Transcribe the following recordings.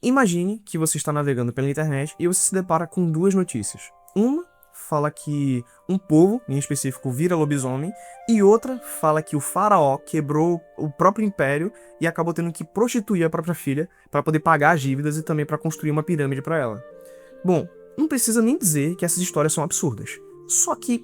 Imagine que você está navegando pela internet e você se depara com duas notícias. Uma fala que um povo, em específico, vira lobisomem, e outra fala que o faraó quebrou o próprio império e acabou tendo que prostituir a própria filha para poder pagar as dívidas e também para construir uma pirâmide para ela. Bom, não precisa nem dizer que essas histórias são absurdas. Só que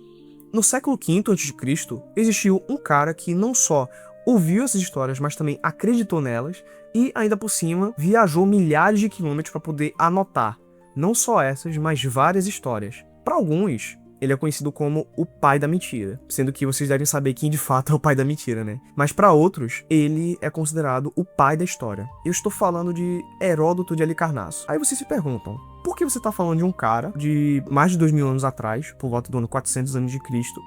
no século V a.C. existiu um cara que não só ouviu essas histórias, mas também acreditou nelas e, ainda por cima, viajou milhares de quilômetros para poder anotar não só essas, mas várias histórias. Para alguns, ele é conhecido como o pai da mentira, sendo que vocês devem saber quem de fato é o pai da mentira, né? Mas para outros, ele é considerado o pai da história. Eu estou falando de Heródoto de Halicarnasso. Aí vocês se perguntam, por que você está falando de um cara de mais de 2000 anos atrás, por volta do ano 400 anos de Cristo,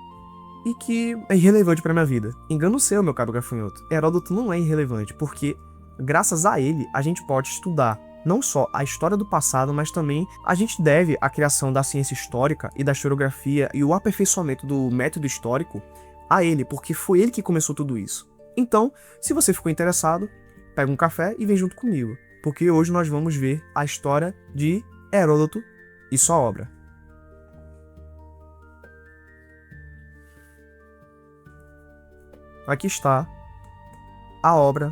e que é irrelevante para minha vida? Engano seu, meu caro gafanhoto. Heródoto não é irrelevante, porque graças a ele a gente pode estudar não só a história do passado, mas também a gente deve a criação da ciência histórica e da historiografia e o aperfeiçoamento do método histórico a ele, porque foi ele que começou tudo isso. Então, se você ficou interessado, pega um café e vem junto comigo, porque hoje nós vamos ver a história de Heródoto e sua obra. Aqui está a obra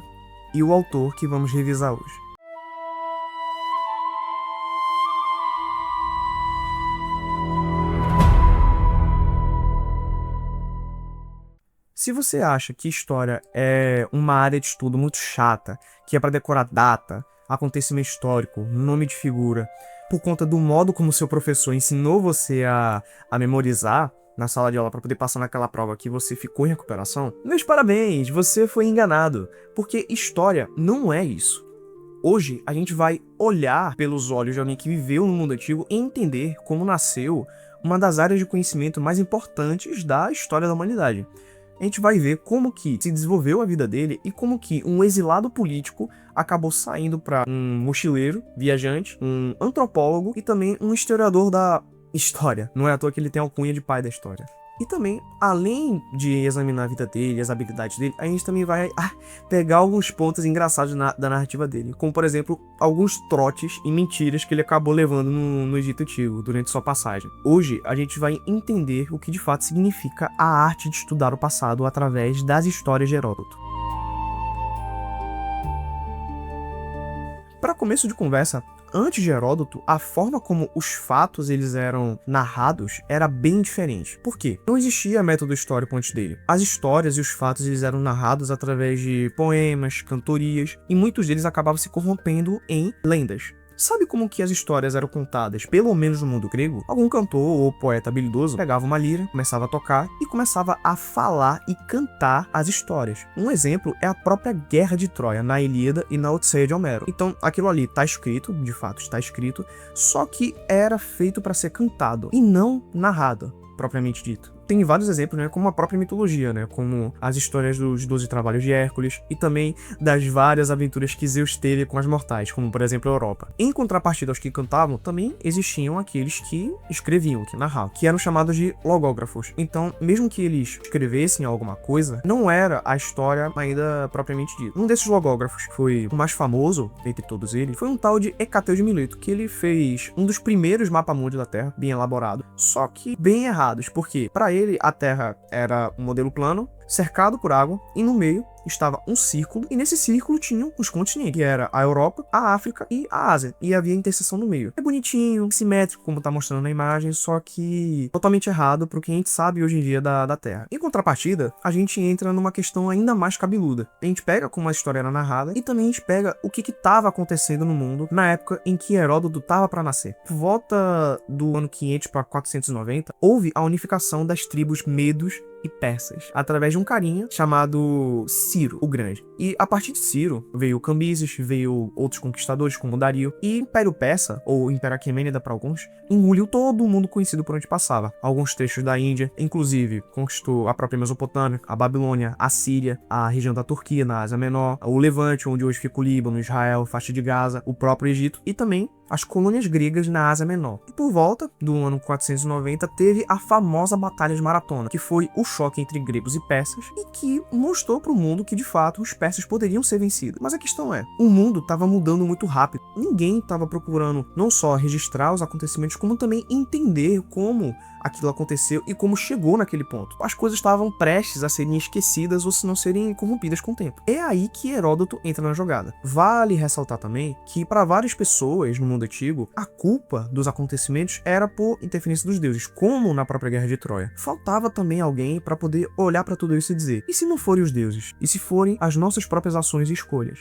e o autor que vamos revisar hoje. Se você acha que história é uma área de estudo muito chata, que é para decorar data, acontecimento histórico, nome de figura, por conta do modo como seu professor ensinou você a memorizar na sala de aula para poder passar naquela prova que você ficou em recuperação, meus parabéns, você foi enganado, porque história não é isso. Hoje a gente vai olhar pelos olhos de alguém que viveu no mundo antigo e entender como nasceu uma das áreas de conhecimento mais importantes da história da humanidade. A gente vai ver como que se desenvolveu a vida dele e como que um exilado político acabou saindo para um mochileiro, viajante, um antropólogo e também um historiador da história. Não é à toa que ele tem a alcunha de pai da história. E também, além de examinar a vida dele, as habilidades dele, a gente também vai pegar alguns pontos engraçados da narrativa dele. Como, por exemplo, alguns trotes e mentiras que ele acabou levando no Egito Antigo, durante sua passagem. Hoje, a gente vai entender o que de fato significa a arte de estudar o passado através das histórias de Heródoto. Para começo de conversa, antes de Heródoto, a forma como os fatos eles eram narrados era bem diferente. Por quê? Não existia método histórico antes dele. As histórias e os fatos eles eram narrados através de poemas, cantorias, e muitos deles acabavam se corrompendo em lendas. Sabe como que as histórias eram contadas, pelo menos no mundo grego? Algum cantor ou poeta habilidoso pegava uma lira, começava a tocar e começava a falar e cantar as histórias. Um exemplo é a própria Guerra de Troia, na Ilíada e na Odisseia de Homero. Então, aquilo ali está escrito, de fato está escrito, só que era feito para ser cantado e não narrado, propriamente dito. Tem vários exemplos, né, como a própria mitologia, né, como as histórias dos 12 trabalhos de Hércules e também das várias aventuras que Zeus teve com as mortais, como por exemplo a Europa. Em contrapartida aos que cantavam, também existiam aqueles que escreviam, que narravam, que eram chamados de logógrafos. Então, mesmo que eles escrevessem alguma coisa, não era a história ainda propriamente dita. Um desses logógrafos, que foi o mais famoso entre todos eles, foi um tal de Hecateu de Mileto, que ele fez um dos primeiros mapamundi da Terra, bem elaborado, só que bem errados, porque para ele a Terra era um modelo plano, cercado por água, e no meio estava um círculo, e nesse círculo tinham os continentes, que era a Europa, a África e a Ásia, e havia interseção no meio. É bonitinho, simétrico, como tá mostrando na imagem, só que totalmente errado pro que a gente sabe hoje em dia da Terra. Em contrapartida, a gente entra numa questão ainda mais cabeluda. A gente pega como a história era narrada, e também a gente pega o que estava acontecendo no mundo na época em que Heródoto estava para nascer. Por volta do ano 500 para 490, houve a unificação das tribos medos e persas, através de um carinha chamado Ciro o Grande. E a partir de Ciro veio Cambises, veio outros conquistadores como Dario, e o Império Persa, ou Império Aquemênida para alguns, engoliu todo o mundo conhecido por onde passava. Alguns trechos da Índia, inclusive conquistou a própria Mesopotâmia, a Babilônia, a Síria, a região da Turquia, na Ásia Menor, o Levante, onde hoje fica o Líbano, Israel, faixa de Gaza, o próprio Egito, e também as colônias gregas na Ásia Menor. E por volta do ano 490 teve a famosa Batalha de Maratona, que foi o choque entre gregos e persas e que mostrou para o mundo que de fato os persas poderiam ser vencidos. Mas a questão é, o mundo estava mudando muito rápido. Ninguém estava procurando não só registrar os acontecimentos, como também entender como aquilo aconteceu e como chegou naquele ponto. As coisas estavam prestes a serem esquecidas ou se não serem corrompidas com o tempo. É aí que Heródoto entra na jogada. Vale ressaltar também que para várias pessoas no mundo antigo, a culpa dos acontecimentos era por interferência dos deuses, como na própria Guerra de Troia. Faltava também alguém para poder olhar para tudo isso e dizer: e se não forem os deuses? E se forem as nossas próprias ações e escolhas?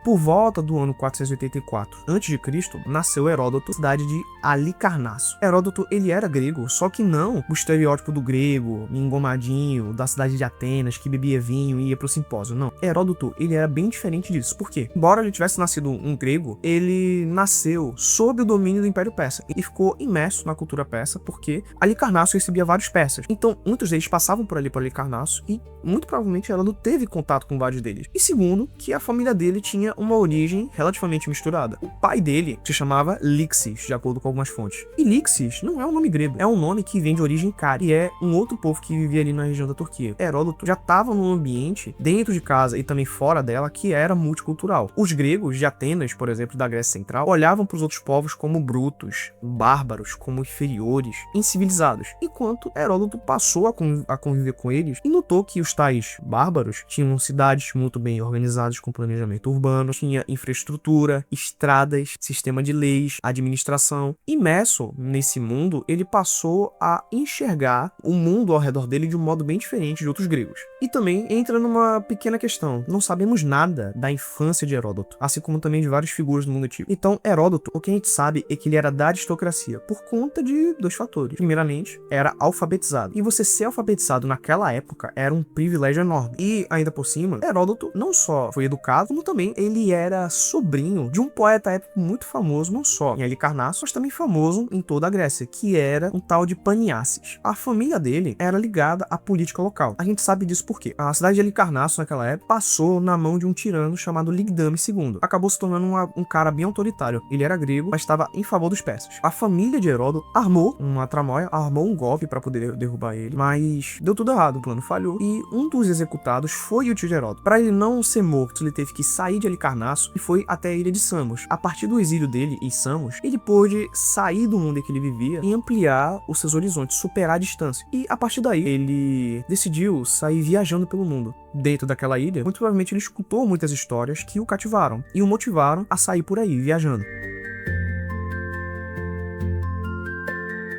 Por volta do ano 484 a.C., nasceu Heródoto na cidade de Halicarnasso. Heródoto, ele era grego, só que não o estereótipo do grego, engomadinho, da cidade de Atenas, que bebia vinho e ia pro simpósio, não. Heródoto, ele era bem diferente disso. Por quê? Embora ele tivesse nascido um grego, ele nasceu sob o domínio do Império Persa e ficou imerso na cultura persa, porque Halicarnasso recebia vários persas. Então, muitos deles passavam por Halicarnasso e, muito provavelmente, Heródoto teve contato com vários deles. E segundo, que a família dele tinha uma origem relativamente misturada. O pai dele se chamava Lixis, de acordo com algumas fontes. E Lixis não é um nome grego, é um nome que vem de origem cária, e é um outro povo que vivia ali na região da Turquia. Heródoto já estava num ambiente, dentro de casa e também fora dela, que era multicultural. Os gregos de Atenas, por exemplo, da Grécia Central, olhavam para os outros povos como brutos, bárbaros, como inferiores, incivilizados, enquanto Heródoto passou a conviver com eles e notou que os tais bárbaros tinham cidades muito bem organizadas com planejamento urbano, tinha infraestrutura, estradas, sistema de leis, administração. Imerso nesse mundo, ele passou a enxergar o mundo ao redor dele de um modo bem diferente de outros gregos. E também entra numa pequena questão. Não sabemos nada da infância de Heródoto, assim como também de várias figuras do mundo antigo. Então, Heródoto, o que a gente sabe é que ele era da aristocracia, por conta de dois fatores. Primeiramente, era alfabetizado. E você ser alfabetizado naquela época era um privilégio enorme. E, ainda por cima, Heródoto não só foi educado, como também ele era sobrinho de um poeta épico muito famoso, não só em Halicarnasso, mas também famoso em toda a Grécia, que era um tal de Paniasses. A família dele era ligada à política local. A gente sabe disso porque a cidade de Halicarnasso, naquela época, passou na mão de um tirano chamado Ligdame II. Acabou se tornando um cara bem autoritário. Ele era grego, mas estava em favor dos persas. A família de Heródoto armou uma tramóia, armou um golpe para poder derrubar ele, mas deu tudo errado, o plano falhou e um dos executados foi o tio de Heródoto. Para ele não ser morto, ele teve que sair de Halicarnasso e foi até a ilha de Samos. A partir do exílio dele em Samos, ele pôde sair do mundo em que ele vivia e ampliar os seus horizontes, superar a distância. E a partir daí, ele decidiu sair viajando pelo mundo. Dentro daquela ilha, muito provavelmente ele escutou muitas histórias que o cativaram e o motivaram a sair por aí, viajando.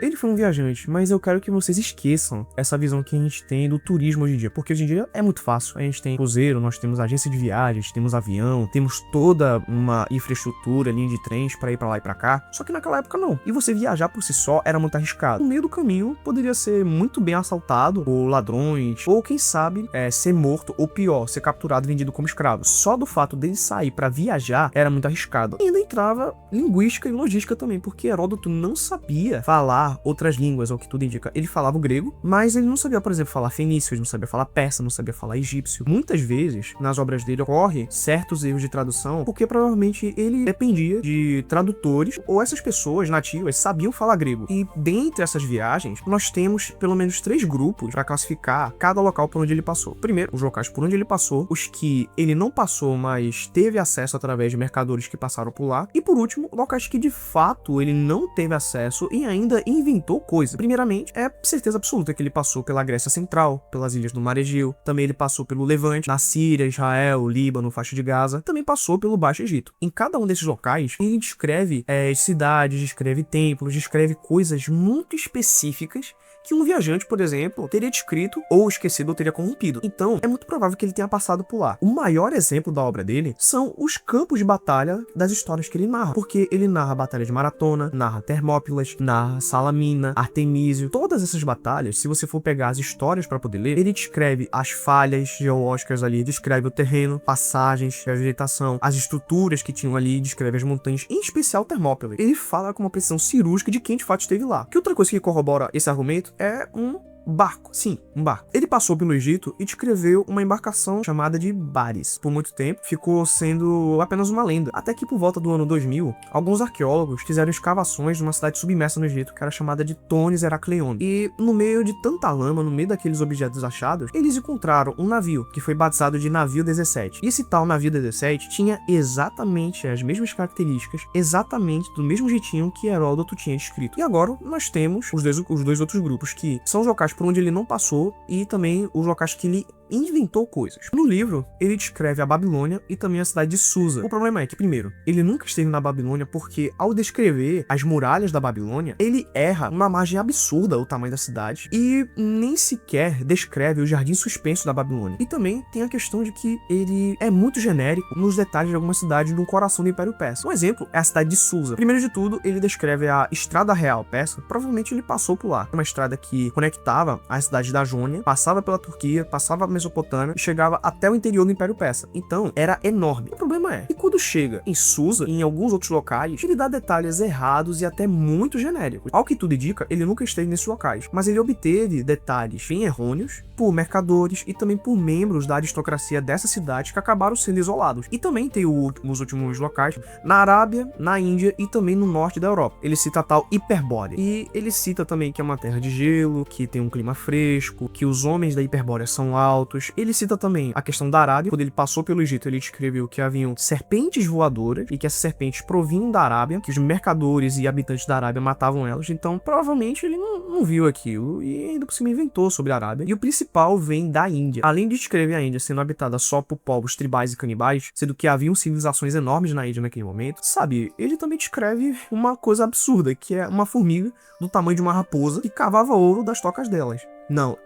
Ele foi um viajante, mas eu quero que vocês esqueçam essa visão que a gente tem do turismo hoje em dia, porque hoje em dia é muito fácil. A gente tem cruzeiro, nós temos agência de viagens, temos avião, temos toda uma infraestrutura, linha de trens para ir para lá e para cá. Só que naquela época não. E você viajar por si só era muito arriscado. No meio do caminho poderia ser muito bem assaltado por ladrões, ou quem sabe ser morto, ou pior, ser capturado e vendido como escravo. Só do fato dele sair para viajar era muito arriscado. E ainda entrava linguística e logística também, porque Heródoto não sabia falar outras línguas, ao que tudo indica. Ele falava o grego, mas ele não sabia, por exemplo, falar fenício, ele não sabia falar persa, não sabia falar egípcio. Muitas vezes, nas obras dele, ocorre certos erros de tradução, porque provavelmente ele dependia de tradutores, ou essas pessoas nativas sabiam falar grego. E dentre essas viagens, nós temos pelo menos 3 grupos para classificar cada local por onde ele passou. Primeiro, os locais por onde ele passou, os que ele não passou, mas teve acesso através de mercadores que passaram por lá. E por último, locais que de fato ele não teve acesso e ainda inventou coisa. Primeiramente, é certeza absoluta que ele passou pela Grécia Central, pelas ilhas do Mar Egeu, também ele passou pelo Levante, na Síria, Israel, Líbano, faixa de Gaza, também passou pelo Baixo Egito. Em cada um desses locais, ele descreve cidades, descreve templos, descreve coisas muito específicas que um viajante, por exemplo, teria descrito ou esquecido ou teria corrompido. Então, é muito provável que ele tenha passado por lá. O maior exemplo da obra dele são os campos de batalha das histórias que ele narra, porque ele narra a Batalha de Maratona, narra Termópilas, narra Salamina, Artemísio. Todas essas batalhas, se você for pegar as histórias para poder ler, ele descreve as falhas geológicas ali, descreve o terreno, passagens, a vegetação, as estruturas que tinham ali, descreve as montanhas, em especial Termópilas. Ele fala com uma precisão cirúrgica de quem de fato esteve lá. Que outra coisa que corrobora esse argumento é um barco. Sim, um barco. Ele passou pelo Egito e descreveu uma embarcação chamada de Baris. Por muito tempo, ficou sendo apenas uma lenda. Até que por volta do ano 2000, alguns arqueólogos fizeram escavações numa cidade submersa no Egito, que era chamada de Tonis Herakleion. E no meio de tanta lama, no meio daqueles objetos achados, eles encontraram um navio, que foi batizado de Navio 17. E esse tal Navio 17 tinha exatamente as mesmas características, exatamente do mesmo jeitinho que Heródoto tinha descrito. E agora nós temos os dois outros grupos, que são os locais por onde ele não passou e também os locais que ele inventou coisas. No livro, ele descreve a Babilônia e também a cidade de Susa. O problema é que, primeiro, ele nunca esteve na Babilônia porque, ao descrever as muralhas da Babilônia, ele erra uma margem absurda o tamanho da cidade e nem sequer descreve o jardim suspenso da Babilônia. E também tem a questão de que ele é muito genérico nos detalhes de algumas cidades no coração do Império Persa. Um exemplo é a cidade de Susa. Primeiro de tudo, ele descreve a Estrada Real Persa. Provavelmente ele passou por lá. Uma estrada que conectava a cidade da Jônia, passava pela Turquia, passava a Mesopotâmia e chegava até o interior do Império Persa. Então, era enorme. O problema é que quando chega em Susa e em alguns outros locais, ele dá detalhes errados e até muito genéricos. Ao que tudo indica, ele nunca esteve nesses locais, mas ele obteve detalhes bem errôneos por mercadores e também por membros da aristocracia dessa cidade que acabaram sendo isolados. E também tem os últimos locais na Arábia, na Índia e também no norte da Europa. Ele cita a tal Hiperbórea. E ele cita também que é uma terra de gelo, que tem um clima fresco, que os homens da Hiperbórea são altos. Ele cita também a questão da Arábia. Quando ele passou pelo Egito, ele descreveu que haviam serpentes voadoras e que essas serpentes provinham da Arábia, que os mercadores e habitantes da Arábia matavam elas. Então, provavelmente, ele não viu aquilo e ainda por cima inventou sobre a Arábia. E o principal vem da Índia. Além de descrever a Índia sendo habitada só por povos tribais e canibais, sendo que haviam civilizações enormes na Índia naquele momento, sabe, ele também descreve uma coisa absurda, que é uma formiga do tamanho de uma raposa que cavava ouro das tocas delas. Não,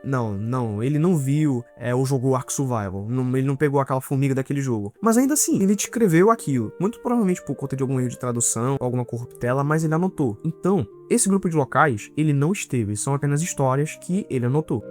ele não viu ou jogou Ark Survival, ele não pegou aquela formiga daquele jogo. Mas ainda assim, ele descreveu aquilo, muito provavelmente por conta de algum erro de tradução, alguma corruptela, mas ele anotou. Então, esse grupo de locais, ele não esteve, são apenas histórias que ele anotou.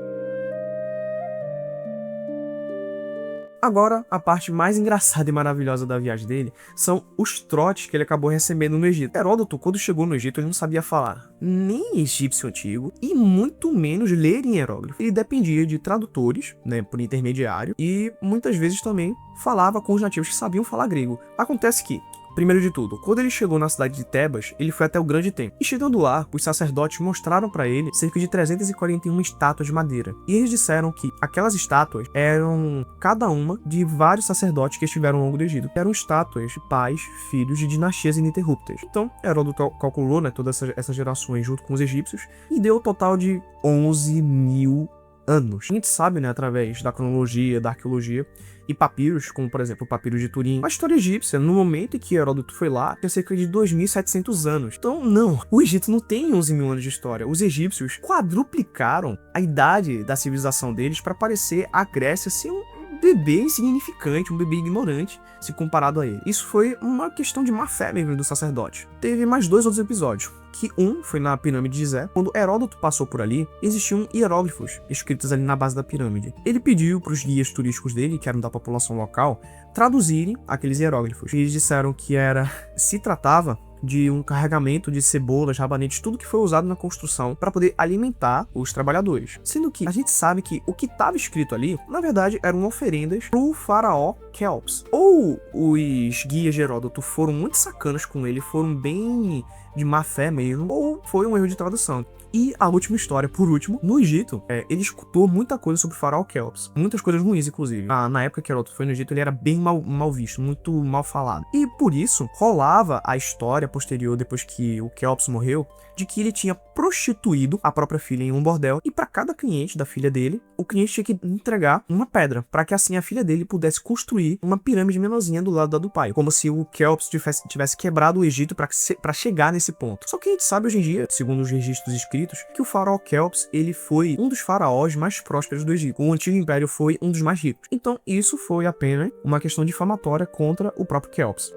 Agora, a parte mais engraçada e maravilhosa da viagem dele são os trotes que ele acabou recebendo no Egito. Heródoto, quando chegou no Egito, ele não sabia falar nem egípcio antigo e muito menos ler em hieróglifo. Ele dependia de tradutores, né, por intermediário, e muitas vezes também falava com os nativos que sabiam falar grego. Acontece que, primeiro de tudo, quando ele chegou na cidade de Tebas, ele foi até o Grande Templo. E chegando lá, os sacerdotes mostraram para ele cerca de 341 estátuas de madeira. E eles disseram que aquelas estátuas eram cada uma de vários sacerdotes que estiveram ao longo do Egito. Eram estátuas de pais, filhos de dinastias ininterruptas. Então, Heródoto calculou, né, todas essas gerações junto com os egípcios e deu o total de 11.000 anos. A gente sabe, né, através da cronologia, da arqueologia e papiros, como por exemplo o papiro de Turim. A história egípcia, no momento em que Heródoto foi lá, tinha cerca de 2.700 anos. Então, não, o Egito não tem 11.000 anos de história. Os egípcios quadruplicaram a idade da civilização deles para parecer a Grécia ser um bebê insignificante, um bebê ignorante, se comparado a ele. Isso foi uma questão de má fé mesmo do sacerdote. Teve mais 2 outros episódios, que um foi na pirâmide de Gizé. Quando Heródoto passou por ali, existiam hieróglifos escritos ali na base da pirâmide. Ele pediu para os guias turísticos dele, que eram da população local, traduzirem aqueles hieróglifos. E eles disseram que se tratava de um carregamento de cebolas, rabanetes, tudo que foi usado na construção para poder alimentar os trabalhadores. Sendo que a gente sabe que o que estava escrito ali, na verdade, eram oferendas pro faraó Kelps. Ou os guias de Heródoto foram muito sacanas com ele, foram bem de má fé mesmo, ou foi um erro de tradução. E a última história, por último, no Egito, ele escutou muita coisa sobre o faraó Kelps. Muitas coisas ruins, inclusive. Na época que Heródoto foi no Egito, ele era bem mal visto, muito mal falado. E por isso, rolava a história posterior, depois que o Kelps morreu, de que ele tinha prostituído a própria filha em um bordel, e para cada cliente da filha dele, o cliente tinha que entregar uma pedra, para que assim a filha dele pudesse construir uma pirâmide menorzinha do lado da do pai, como se o Kelps tivesse quebrado o Egito para chegar nesse ponto. Só que a gente sabe hoje em dia, segundo os registros escritos, que o faraó Kelps, ele foi um dos faraós mais prósperos do Egito. O antigo império foi um dos mais ricos. Então isso foi apenas uma questão difamatória contra o próprio Kelps.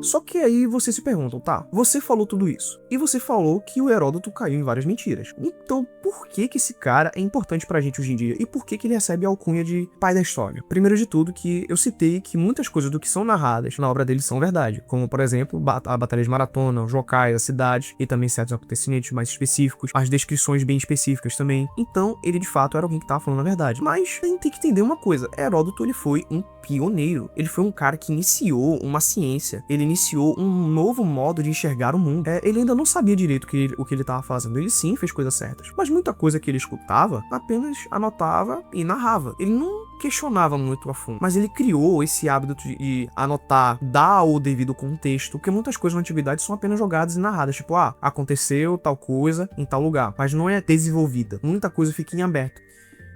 Só que aí você se pergunta, tá, você falou tudo isso, e você falou que o Heródoto caiu em várias mentiras. Então, por que esse cara é importante pra gente hoje em dia? E por que ele recebe a alcunha de pai da história? Primeiro de tudo, que eu citei que muitas coisas do que são narradas na obra dele são verdade, como, por exemplo, a Batalha de Maratona, os locais, as cidades, e também certos acontecimentos mais específicos, as descrições bem específicas também. Então, ele de fato era alguém que tava falando a verdade. Mas a gente tem que entender uma coisa, Heródoto, ele foi um pioneiro. Ele foi um cara que iniciou uma ciência, ele iniciou um novo modo de enxergar o mundo. Ele ainda não sabia direito o que ele estava fazendo, ele sim fez coisas certas, mas muita coisa que ele escutava, apenas anotava e narrava. Ele não questionava muito a fundo, mas ele criou esse hábito de anotar, dar o devido contexto, porque muitas coisas na antiguidade são apenas jogadas e narradas, tipo, aconteceu tal coisa em tal lugar, mas não é desenvolvida, muita coisa fica em aberto.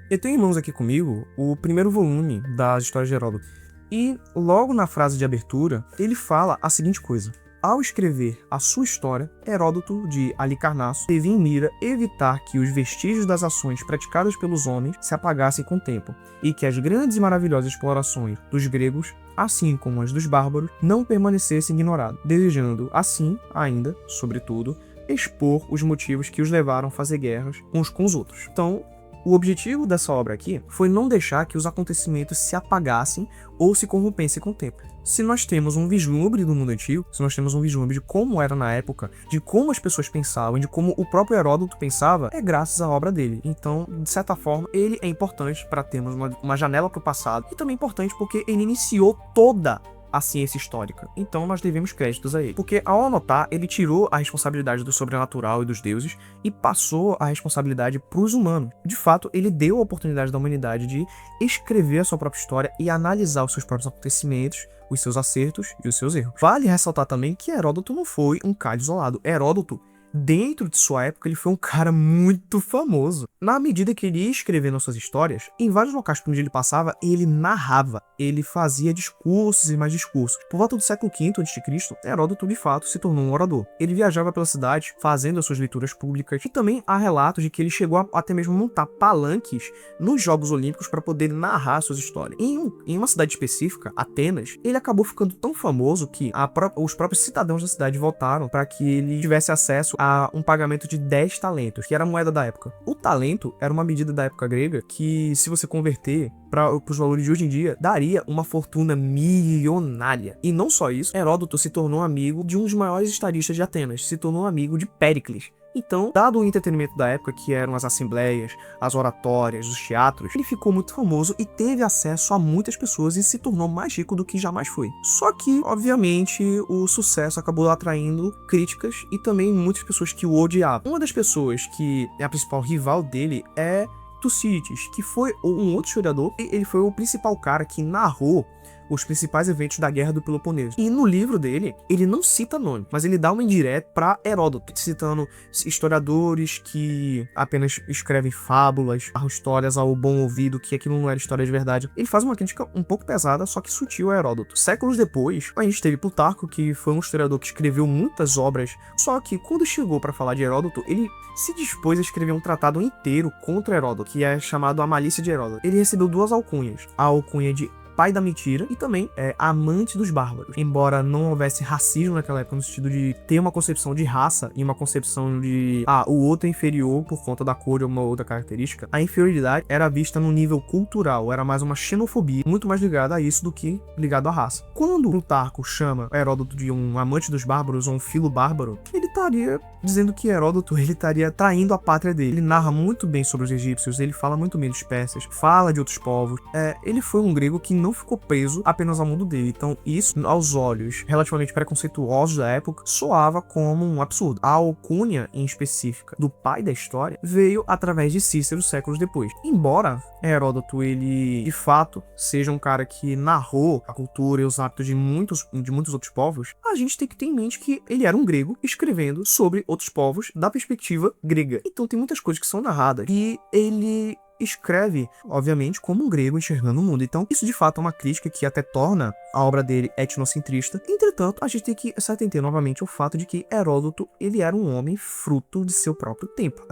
Eu tenho em mãos aqui comigo o primeiro volume das histórias de Heródoto. E logo na frase de abertura, ele fala a seguinte coisa. Ao escrever a sua história, Heródoto de Halicarnasso teve em mira evitar que os vestígios das ações praticadas pelos homens se apagassem com o tempo, e que as grandes e maravilhosas explorações dos gregos, assim como as dos bárbaros, não permanecessem ignoradas, desejando assim, ainda, sobretudo, expor os motivos que os levaram a fazer guerras uns com os outros. Então, o objetivo dessa obra aqui foi não deixar que os acontecimentos se apagassem ou se corrompessem com o tempo. Se nós temos um vislumbre do mundo antigo, se nós temos um vislumbre de como era na época, de como as pessoas pensavam, de como o próprio Heródoto pensava, é graças à obra dele. Então, de certa forma, ele é importante para termos uma janela para o passado e também importante porque ele iniciou toda a ciência histórica. Então nós devemos créditos a ele. Porque ao anotar, ele tirou a responsabilidade do sobrenatural e dos deuses e passou a responsabilidade para os humanos. De fato, ele deu a oportunidade da humanidade de escrever a sua própria história e analisar os seus próprios acontecimentos, os seus acertos e os seus erros. Vale ressaltar também que Heródoto não foi um cara isolado. Heródoto, dentro de sua época, ele foi um cara muito famoso. Na medida que ele ia escrevendo suas histórias, em vários locais por onde ele passava, ele narrava, ele fazia discursos e mais discursos. Por volta do século V a.C., Heródoto de fato se tornou um orador. Ele viajava pela cidade, fazendo as suas leituras públicas, e também há relatos de que ele chegou a até mesmo montar palanques nos Jogos Olímpicos para poder narrar suas histórias. Em uma cidade específica, Atenas, ele acabou ficando tão famoso que os próprios cidadãos da cidade votaram para que ele tivesse acesso a um pagamento de 10 talentos, que era a moeda da época. O talento era uma medida da época grega que, se você converter para os valores de hoje em dia, daria uma fortuna milionária. E não só isso, Heródoto se tornou amigo de um dos maiores estadistas de Atenas, se tornou amigo de Péricles. Então, dado o entretenimento da época, que eram as assembleias, as oratórias, os teatros, ele ficou muito famoso e teve acesso a muitas pessoas e se tornou mais rico do que jamais foi. Só que, obviamente, o sucesso acabou atraindo críticas e também muitas pessoas que o odiavam. Uma das pessoas que é a principal rival dele é Tucídides, que foi um outro historiador, e ele foi o principal cara que narrou os principais eventos da Guerra do Peloponeso. E no livro dele, ele não cita nome, mas ele dá uma indireta para Heródoto, citando historiadores que apenas escrevem fábulas, histórias ao bom ouvido, que aquilo não era história de verdade. Ele faz uma crítica um pouco pesada, só que sutil a Heródoto. Séculos depois, a gente teve Plutarco, que foi um historiador que escreveu muitas obras, só que quando chegou para falar de Heródoto, ele se dispôs a escrever um tratado inteiro contra Heródoto, que é chamado A Malícia de Heródoto. Ele recebeu duas alcunhas, a alcunha de pai da mentira e também amante dos bárbaros. Embora não houvesse racismo naquela época, no sentido de ter uma concepção de raça e uma concepção de o outro é inferior por conta da cor ou uma outra característica, a inferioridade era vista no nível cultural, era mais uma xenofobia, muito mais ligada a isso do que ligado à raça. Quando Plutarco chama Heródoto de um amante dos bárbaros ou um filo bárbaro, ele estaria dizendo que Heródoto ele estaria traindo a pátria dele. Ele narra muito bem sobre os egípcios, ele fala muito bem dos persas, fala de outros povos. Ele foi um grego que não ficou preso apenas ao mundo dele. Então isso, aos olhos relativamente preconceituosos da época, soava como um absurdo. A alcunha em específica do pai da história veio através de Cícero séculos depois. Embora Heródoto ele de fato seja um cara que narrou a cultura e os hábitos de muitos outros povos, a gente tem que ter em mente que ele era um grego escrevendo sobre outros povos da perspectiva grega. Então tem muitas coisas que são narradas e ele escreve, obviamente, como um grego enxergando o mundo. Então, isso de fato é uma crítica que até torna a obra dele etnocentrista. Entretanto, a gente tem que se atentar novamente ao fato de que Heródoto, ele era um homem fruto de seu próprio tempo.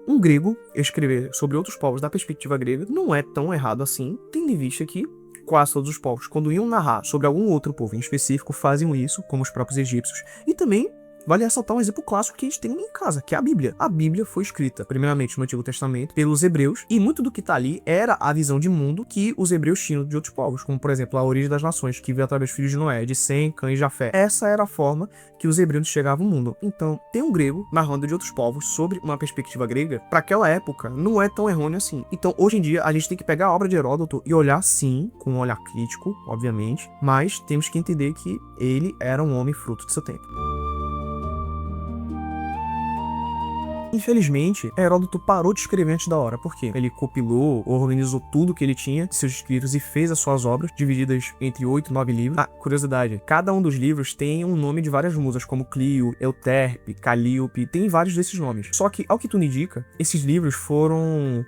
Um grego escrever sobre outros povos da perspectiva grega não é tão errado assim, tendo em vista que Quase todos os povos, quando iam narrar sobre algum outro povo em específico, faziam isso, como os próprios egípcios. E também vale ressaltar um exemplo clássico que a gente tem em casa, que é a Bíblia. A Bíblia foi escrita, primeiramente no Antigo Testamento, pelos hebreus, e muito do que tá ali era a visão de mundo que os hebreus tinham de outros povos, como, por exemplo, a origem das nações, que veio através dos filhos de Noé, de Sem, Cã e Jafé. Essa era a forma que os hebreus enxergavam o mundo. Então, ter um grego narrando de outros povos sobre uma perspectiva grega, para aquela época, não é tão errôneo assim. Então, hoje em dia, a gente tem que pegar a obra de Heródoto e olhar, sim, com um olhar crítico, obviamente, mas temos que entender que ele era um homem fruto de seu tempo. Infelizmente, Heródoto parou de escrever antes da hora. Por quê? Ele compilou, organizou tudo que ele tinha de seus escritos e fez as suas obras, divididas entre 8 e 9 livros. Ah, curiosidade, cada um dos livros tem um nome de várias musas, como Clio, Euterpe, Calíope, tem vários desses nomes. Só que, ao que tudo indica, esses livros foram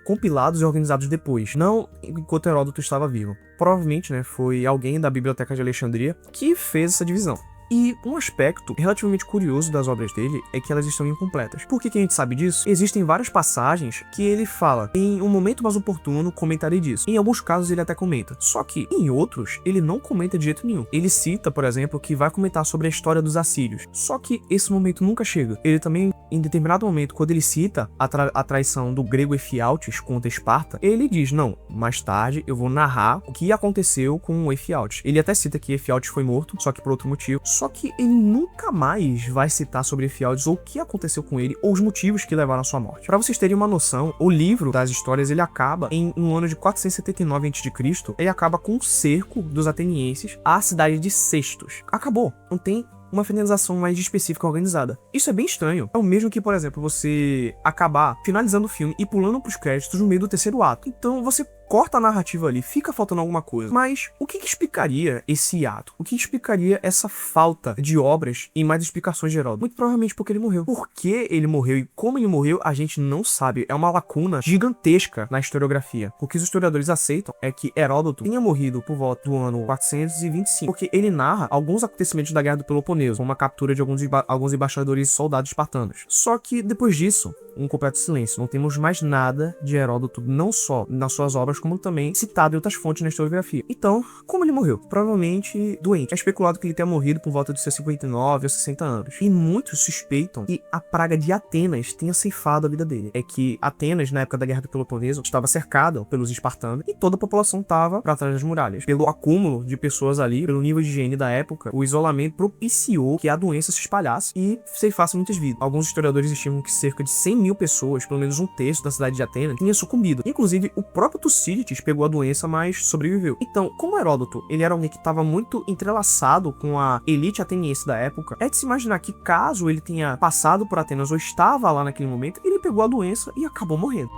compilados e organizados depois, não enquanto Heródoto estava vivo. Provavelmente, foi alguém da Biblioteca de Alexandria que fez essa divisão. E um aspecto relativamente curioso das obras dele é que elas estão incompletas. Por que a gente sabe disso? Existem várias passagens que ele fala: em um momento mais oportuno, comentarei disso. Em alguns casos ele até comenta. Só que, em outros, ele não comenta de jeito nenhum. Ele cita, por exemplo, que vai comentar sobre a história dos assírios. Só que esse momento nunca chega. Ele também, em determinado momento, quando ele cita a traição do grego Efialtes contra Esparta, ele diz: não, mais tarde eu vou narrar o que aconteceu com o Efialtes. Ele até cita que Efialtes foi morto, só que por outro motivo. Só que ele nunca mais vai citar sobre Efialtes ou o que aconteceu com ele ou os motivos que levaram à sua morte. Para vocês terem uma noção, o livro das histórias ele acaba no ano de 479 a.C. Ele acaba com o cerco dos atenienses à cidade de Sestos. Acabou. Não tem uma finalização mais específica organizada. Isso é bem estranho. É o mesmo que, por exemplo, você acabar finalizando o filme e pulando pros créditos no meio do terceiro ato. Então você corta a narrativa ali, fica faltando alguma coisa. Mas o que explicaria esse ato? O que explicaria essa falta de obras e mais explicações de Heródoto? Muito provavelmente porque ele morreu. Por que ele morreu e como ele morreu, a gente não sabe. É uma lacuna gigantesca na historiografia. O que os historiadores aceitam é que Heródoto tenha morrido por volta do ano 425, porque ele narra alguns acontecimentos da Guerra do Peloponeso, como a captura de alguns embaixadores e soldados espartanos. Só que depois disso, um completo silêncio. Não temos mais nada de Heródoto, não só nas suas obras, como também citado em outras fontes na historiografia. Então, como ele morreu? Provavelmente doente. É especulado que ele tenha morrido por volta de seus 59 ou 60 anos. E muitos suspeitam que a praga de Atenas tenha ceifado a vida dele. É que Atenas, na época da Guerra do Peloponeso, estava cercada pelos espartanos e toda a população estava para trás das muralhas. Pelo acúmulo de pessoas ali, pelo nível de higiene da época, o isolamento propiciou que a doença se espalhasse e ceifasse muitas vidas. Alguns historiadores estimam que cerca de 100 mil pessoas, pelo menos um terço da cidade de Atenas, tinha sucumbido. Inclusive, o próprio Tucídides pegou a doença, mas sobreviveu. Então, como Heródoto, ele era alguém que estava muito entrelaçado com a elite ateniense da época, é de se imaginar que caso ele tenha passado por Atenas ou estava lá naquele momento, ele pegou a doença e acabou morrendo.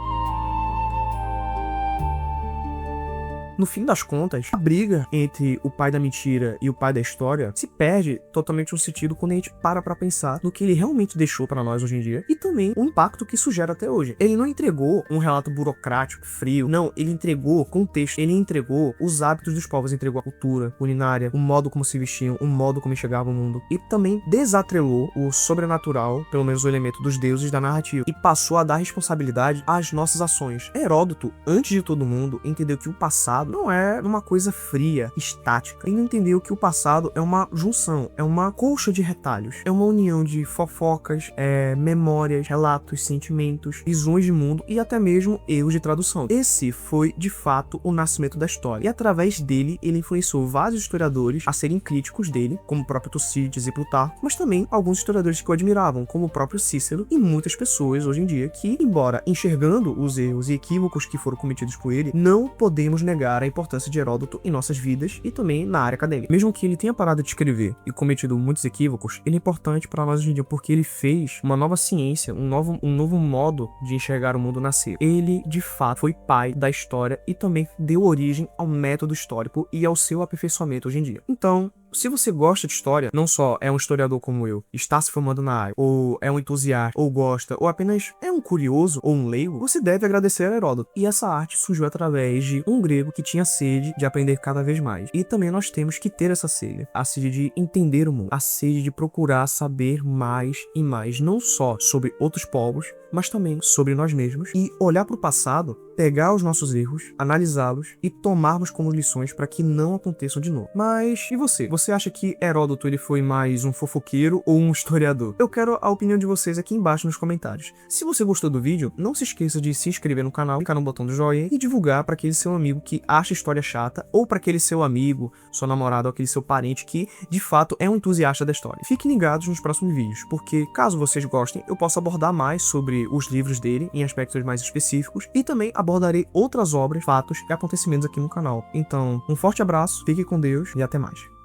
No fim das contas, a briga entre o pai da mentira e o pai da história se perde totalmente no sentido quando a gente para pra pensar no que ele realmente deixou pra nós hoje em dia e também o impacto que isso gera até hoje. Ele não entregou um relato burocrático, frio, não, ele entregou contexto, ele entregou os hábitos dos povos, entregou a cultura, culinária, o modo como se vestiam, o modo como enxergavam o mundo e também desatrelou o sobrenatural, pelo menos o elemento dos deuses da narrativa e passou a dar responsabilidade às nossas ações. Heródoto, antes de todo mundo, entendeu que o passado não é uma coisa fria, estática. Ele entendeu que o passado é uma junção, é uma colcha de retalhos, é uma união de fofocas, memórias, relatos, sentimentos, visões de mundo e até mesmo erros de tradução. Esse foi, de fato, o nascimento da história. E através dele, ele influenciou vários historiadores a serem críticos dele, como o próprio Tucídides e Plutarco, mas também alguns historiadores que o admiravam, como o próprio Cícero e muitas pessoas hoje em dia que, embora enxergando os erros e equívocos que foram cometidos por ele, não podemos negar a importância de Heródoto em nossas vidas e também na área acadêmica. Mesmo que ele tenha parado de escrever e cometido muitos equívocos, ele é importante para nós hoje em dia porque ele fez uma nova ciência, um novo modo de enxergar o mundo nascer. Ele, de fato, foi pai da história e também deu origem ao método histórico e ao seu aperfeiçoamento hoje em dia. Então, se você gosta de história, não só é um historiador como eu, está se formando na área, ou é um entusiasta, ou gosta, ou apenas é um curioso ou um leigo, você deve agradecer a Heródoto. E essa arte surgiu através de um grego que tinha sede de aprender cada vez mais. E também nós temos que ter essa sede, a sede de entender o mundo, a sede de procurar saber mais e mais, não só sobre outros povos, mas também sobre nós mesmos e olhar para o passado pegar os nossos erros, analisá-los e tomarmos como lições para que não aconteçam de novo. Mas e você? Você acha que Heródoto ele foi mais um fofoqueiro ou um historiador? Eu quero a opinião de vocês aqui embaixo nos comentários. Se você gostou do vídeo, não se esqueça de se inscrever no canal, clicar no botão do joinha e divulgar para aquele seu amigo que acha história chata, ou para aquele seu amigo, sua namorada ou aquele seu parente que de fato é um entusiasta da história. Fiquem ligados nos próximos vídeos, porque caso vocês gostem, eu posso abordar mais sobre os livros dele em aspectos mais específicos e também abordarei outras obras, fatos e acontecimentos aqui no canal. Então, um forte abraço, fique com Deus e até mais.